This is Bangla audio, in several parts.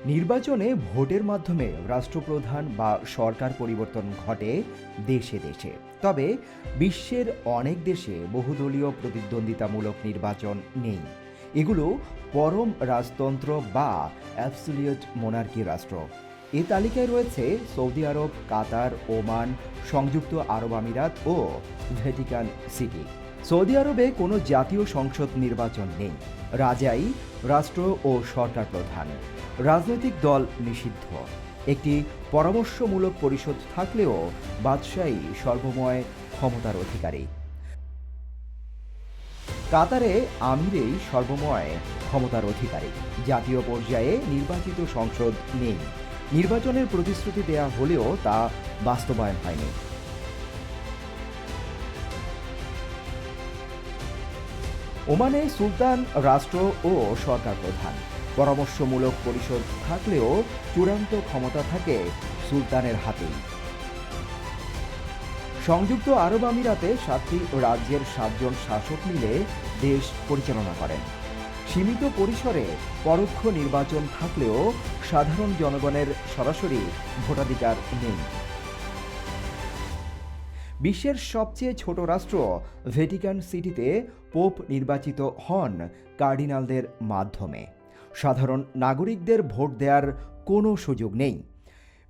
নির্বাচনে ভোটের মাধ্যমে রাষ্ট্রপ্রধান বা সরকার পরিবর্তন ঘটে দেশে দেশে। তবে বিশ্বের অনেক দেশে বহুদলীয় প্রতিদ্বন্দ্বিতামূলক নির্বাচন নেই। এগুলো পরম রাজতন্ত্র বা অ্যাবসোলিউট মোনার্কি রাষ্ট্র। এ তালিকায় রয়েছে সৌদি আরব, কাতার, ওমান, সংযুক্ত আরব আমিরাত ও ভ্যাটিকান সিটি। সৌদি আরবে কোনো জাতীয় সংসদ নির্বাচন নেই। রাজাই রাষ্ট্র ও সরকার প্রধান। রাজনৈতিক দল নিষিদ্ধ। একটি পরামর্শমূলক পরিষদ থাকলেও বাদশাহী সর্বময় ক্ষমতার অধিকারী। কাতারে আমিরেই সর্বময় ক্ষমতার অধিকারী। জাতীয় পর্যায়ে নির্বাচিত সংসদ নেই। নির্বাচনের প্রতিশ্রুতি দেয়া হলেও তা বাস্তবায়ন হয়নি। ওমানে সুলতান রাষ্ট্র ও সরকার প্রধান। পরামর্শমূলক পরিষদ থাকলেও চূড়ান্ত ক্ষমতা থাকে সুলতানের হাতেই। সংযুক্ত আরব আমিরাতে 7টি রাজ্যের 7 জন শাসক মিলে দেশ পরিচালনা করেন। সীমিত পরিসরে পরোক্ষ নির্বাচন থাকলেও সাধারণ জনগণের সরাসরি ভোটাধিকার নেই। বিশ্বের সবচেয়ে ছোট রাষ্ট্র ভ্যাটিকান সিটিতে পোপ নির্বাচিত হন কার্ডিনালদের মাধ্যমে। সাধারণ নাগরিকদের ভোট দেওয়ার কোনো সুযোগ নেই।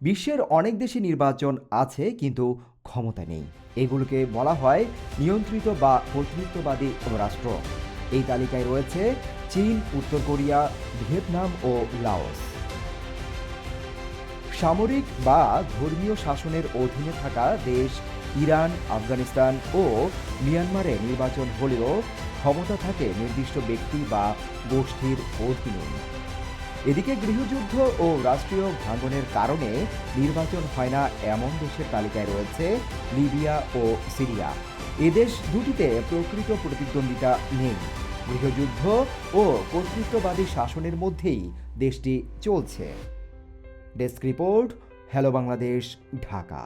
বিশ্বের অনেক দেশে নির্বাচন আছে কিন্তু ক্ষমতা নেই। এগুলোকে বলা হয় নিয়ন্ত্রিত বা কর্তৃত্ববাদী রাষ্ট্র। এই তালিকায় রয়েছে চীন, উত্তর কোরিয়া, ভিয়েতনাম ও লাওস। সামরিক বা ধর্মীয় শাসনের অধীনে থাকা দেশ ইরান, আফগানিস্তান ও মিয়ানমারে নির্বাচন হলেও ক্ষমতা থাকে নির্দিষ্ট ব্যক্তি বা গোষ্ঠীর অধীনে। এদিকে গৃহযুদ্ধ ও রাষ্ট্রীয় ভাঙনের কারণে নির্বাচন হয় না এমন দেশের তালিকায় রয়েছে লিবিয়া ও সিরিয়া। এদেশ দুটিতে প্রকৃত প্রতিদ্বন্দ্বিতা নেই। গৃহযুদ্ধ ও কর্তৃত্ববাদী শাসনের মধ্যেই দেশটি চলছে। Desk report, hello Bangladesh, Dhaka.